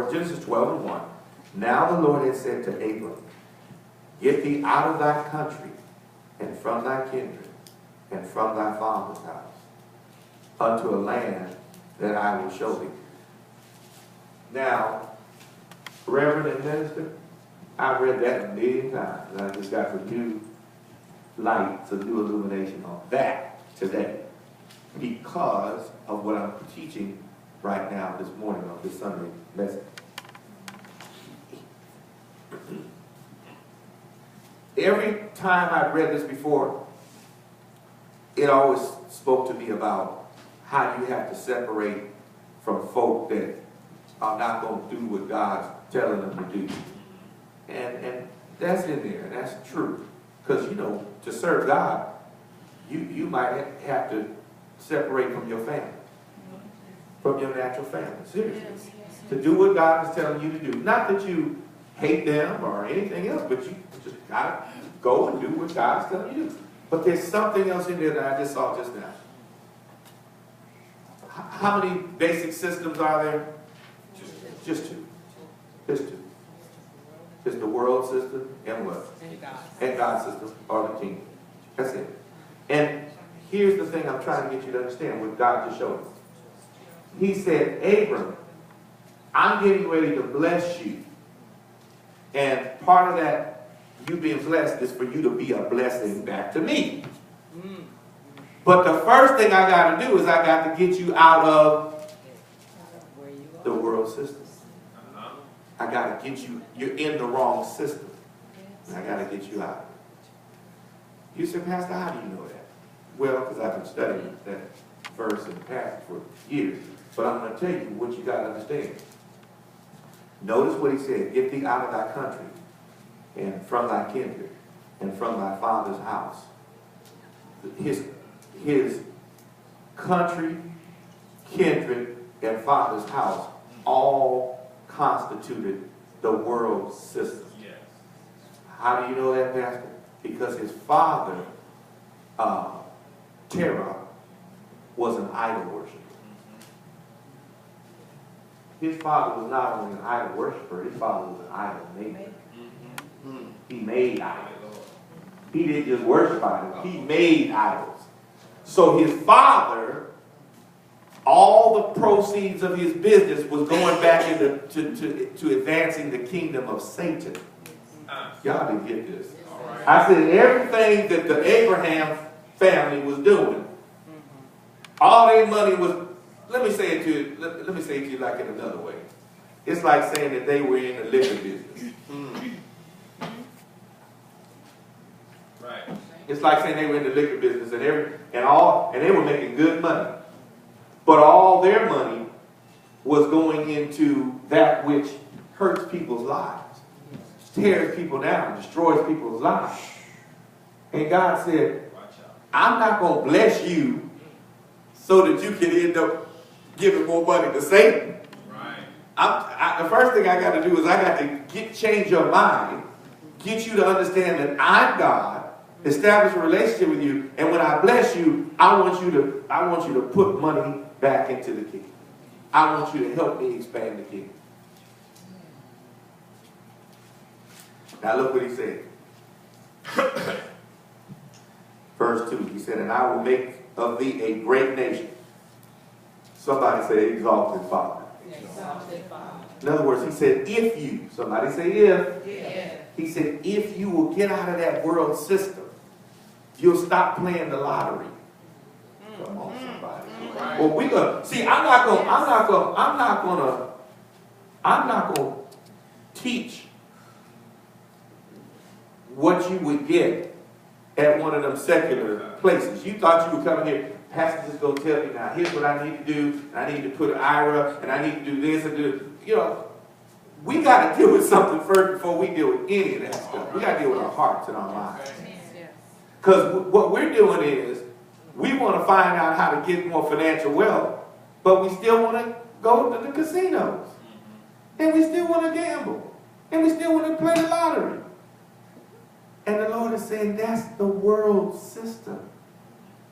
Lord, Genesis 12:1. Now the Lord had said to Abram, get thee out of thy country, and from thy kindred, and from thy father's house, unto a land that I will show thee. Now, Reverend and Minister, I read that a million times, and I just got some new light, some new illumination on that today, because of what I'm teaching right now this morning on this Sunday message. Every time I've read this before, it always spoke to me about how you have to separate from folk that are not going to do what God's telling them to do. And that's in there, and that's true. Because, you know, to serve God, you might have to separate from your family, from your natural family, seriously. To do what God is telling you to do. Not that you hate them or anything else, but you just got to go and do what God's telling you to do. But there's something else in there that I just saw just now. How many basic systems are there? Just two. Just two. It's the world system and what? And God's system, or the kingdom. That's it. And here's the thing I'm trying to get you to understand what God just showed us. He said, Abram, I'm getting ready to bless you. And part of that, you being blessed, is for you to be a blessing back to me. But the first thing I got to do is I got to get you out of the world system. I got to get you, you're in the wrong system. And I got to get you out. You said, Pastor, how do you know that? Well, because I've been studying that verse and passage for years. But I'm going to tell you what you got to understand. Notice what he said. Get thee out of thy country, and from thy kindred, and from thy father's house. His country, kindred, and father's house all constituted the world system. Yes. How do you know that, Pastor? Because his father, Terah, was an idol worshiper. His father was not only an idol worshiper, his father was an idol maker. He made idols. He didn't just worship idols, he made idols. So his father, all the proceeds of his business was going back into to advancing the kingdom of Satan. Y'all didn't get this. I said everything that the Abraham family was doing, all their money was. Let me say it to you like in another way. It's like saying that they were in the liquor business. Right. It's like saying they were in the liquor business and they were making good money. But all their money was going into that which hurts people's lives, tears people down, destroys people's lives. And God said, I'm not going to bless you so that you can end up giving more money to Satan. Right. The first thing I got to do is I got to change your mind, get you to understand that I'm God, establish a relationship with you, and when I bless you, I want you to put money back into the kingdom. I want you to help me expand the kingdom. Now look what he said. Verse 2, he said, and I will make of thee a great nation. Somebody say exalted Father. Exalted Father. In other words, he said, if you, somebody say if. Yeah. He said, if you will get out of that world system, you'll stop playing the lottery. Come on, somebody. Right. Well, we're gonna see. I'm not gonna teach what you would get at one of them secular places. You thought you were coming here. Pastor's just going to tell me now, here's what I need to do. I need to put an IRA, and I need to do this and do. You know, we got to deal with something first before we deal with any of that stuff. We got to deal with our hearts and our minds. Because what we're doing is, we want to find out how to get more financial wealth, but we still want to go to the casinos. And we still want to gamble. And we still want to play the lottery. And the Lord is saying, that's the world system.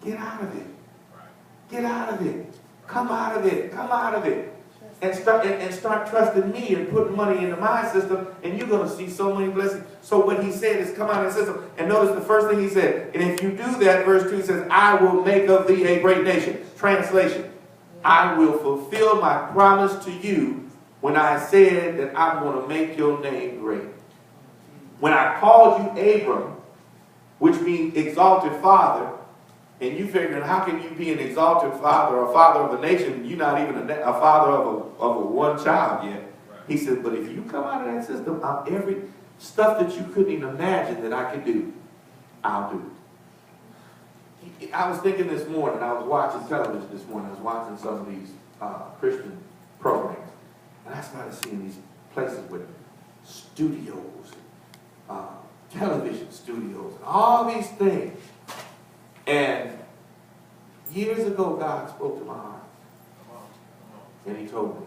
Get out of it. Get out of it. Come out of it. Come out of it. and start trusting me and putting money into my system, and you're going to see so many blessings. So what he said is come out of the system. And notice the first thing he said, and if you do that, verse 2, he says, I will make of thee a great nation. Translation, I will fulfill my promise to you when I said that I'm going to make your name great. When I called you Abram, which means exalted father, and you figuring, how can you be an exalted father or father of a nation? You're not even a father of a one child yet. Right. He said, but if you come out of that system, every stuff that you couldn't even imagine that I could do, I'll do it. I was thinking this morning, I was watching television this morning, I was watching some of these Christian programs, and I started seeing these places with studios, television studios, and all these things. And years ago, God spoke to my heart. And he told me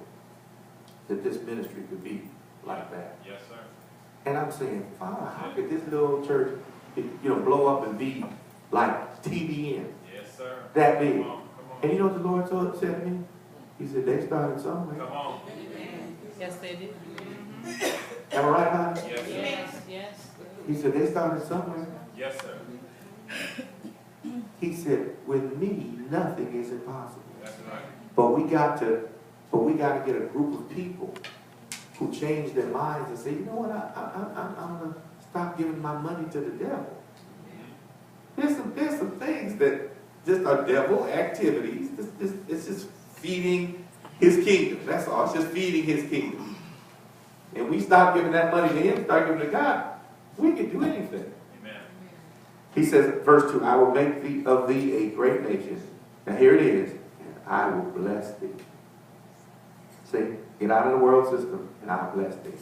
that this ministry could be like that. Yes, sir. And I'm saying, Father, how could this little church, blow up and be like TBN? Yes, sir. That big. Come on. And you know what the Lord said to me? He said, they started somewhere. Come on. Yes, they did. Am I right, honey? Yes, yes, yes. He said, they started somewhere. Yes, sir. He said, with me, nothing is impossible. That's right. But we got to get a group of people who change their minds and say, you know what, I'm going to stop giving my money to the devil. There's some things that just are devil activities. It's just feeding his kingdom. That's all. It's just feeding his kingdom. And we stop giving that money to him, start giving it to God, we can do anything. He says, verse 2, I will make of thee a great nation. Now here it is. And I will bless thee. See, get out of the world system, and I'll bless thee.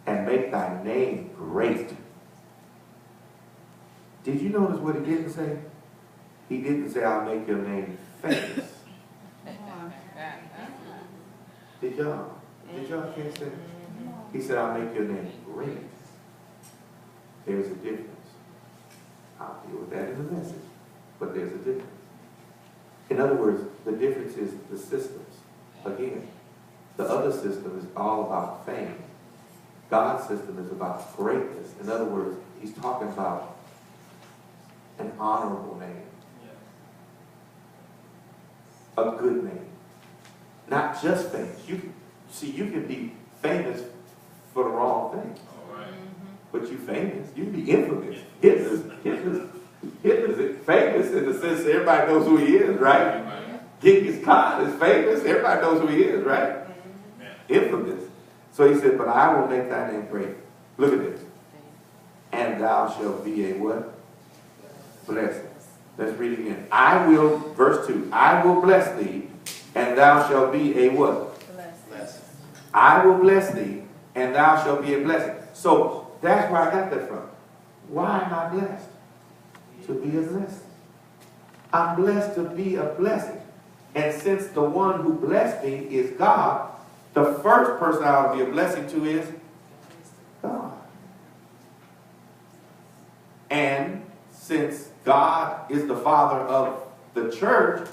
And make thy name great. Did you notice what he didn't say? He didn't say, I'll make your name famous. Did y'all catch that? He said, I'll make your name great. There's a difference. I'll deal with that in the message. But there's a difference. In other words, the difference is the systems. Again, the other system is all about fame. God's system is about greatness. In other words, he's talking about an honorable name. A good name. Not just famous. You can be famous for the wrong thing. But you famous. You can be infamous. Hitler's famous in the sense that everybody knows who he is, right? Genghis Khan is famous. Everybody knows who he is, right? Infamous. So he said, but I will make thy name great. Look at this. And thou shalt be a what? Blessing. Let's read it again. I will, verse 2, I will bless thee, and thou shalt be a what? Blessing. I will bless thee, and thou shalt be a blessing. So, that's where I got that from. Why am I blessed? To be a blessing. I'm blessed to be a blessing. And since the one who blessed me is God, the first person I ought to be a blessing to is God. And since God is the father of the church,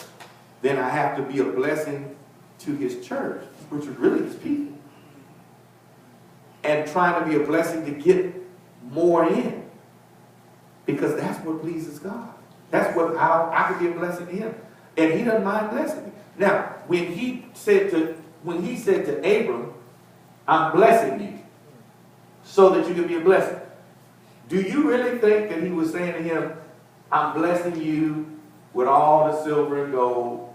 then I have to be a blessing to his church, which is really his people. And trying to be a blessing to get more in. Because that's what pleases God. That's how I could be a blessing to him. And he doesn't mind blessing me. Now, when he said to Abram, I'm blessing you so that you can be a blessing. Do you really think that he was saying to him, I'm blessing you with all the silver and gold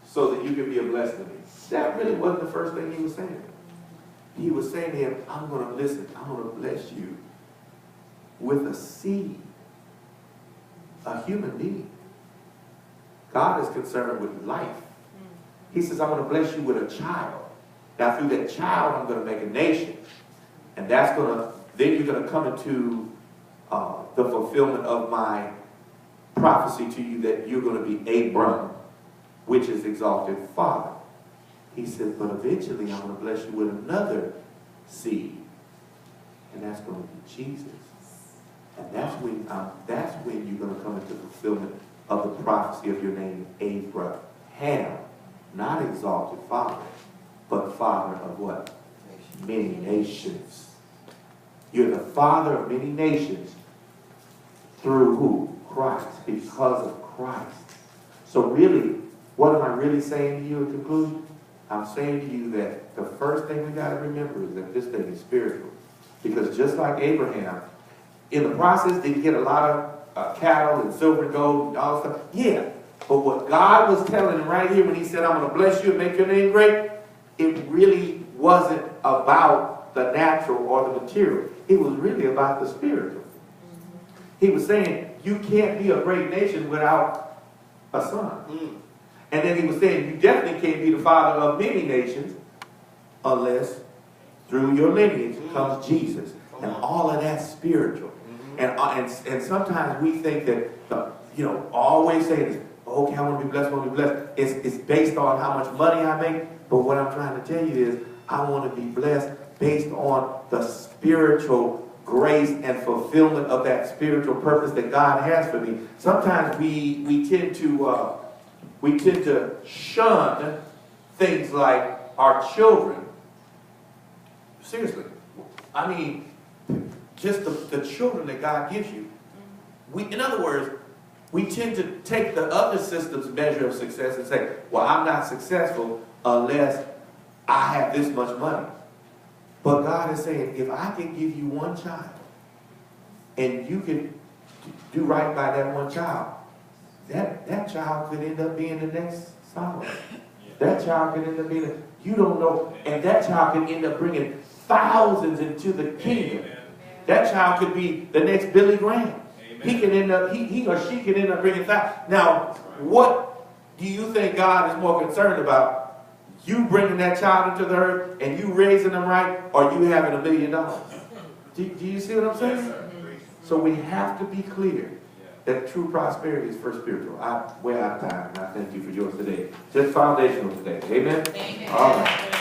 so that you can be a blessing to me? That really wasn't the first thing he was saying. He was saying to him, I'm going to bless you with a seed, a human being. God is concerned with life. He says, I'm going to bless you with a child. Now, through that child, I'm going to make a nation. And then you're going to come into the fulfillment of my prophecy to you that you're going to be Abram, which is exalted father. He said, but eventually I'm going to bless you with another seed. And that's going to be Jesus. And that's when you're going to come into the fulfillment of the prophecy of your name, Abraham. Not exalted father, but father of what? Many nations. You're the father of many nations through who? Christ. Because of Christ. So really, what am I really saying to you in conclusion? I'm saying to you that the first thing we got to remember is that this thing is spiritual. Because just like Abraham, in the process, did he get a lot of cattle and silver and gold and all that stuff? Yeah. But what God was telling him right here when he said, I'm going to bless you and make your name great, it really wasn't about the natural or the material. It was really about the spiritual. He was saying, you can't be a great nation without a son. And then he was saying, you definitely can't be the father of many nations unless through your lineage comes Jesus. And all of that's spiritual. And sometimes we think that, always saying this, okay, I want to be blessed, I want to be blessed. It's based on how much money I make. But what I'm trying to tell you is, I want to be blessed based on the spiritual grace and fulfillment of that spiritual purpose that God has for me. Sometimes we tend to shun things like our children. Seriously. I mean, just the children that God gives you. In other words, we tend to take the other system's measure of success and say, well, I'm not successful unless I have this much money. But God is saying, if I can give you one child, and you can do right by that one child, that child could end up being the next Solomon. That child could end up being, you don't know, and that child can end up bringing thousands into the kingdom. That child could be the next Billy Graham. He can end up, he or she can end up bringing thousands. Now, what do you think God is more concerned about? You bringing that child into the earth and you raising them right, or you having $1 million? Do you see what I'm saying? So we have to be clear that true prosperity is first spiritual. We're out of time, and I thank you for yours today. Just foundational today. Amen? Amen. All right.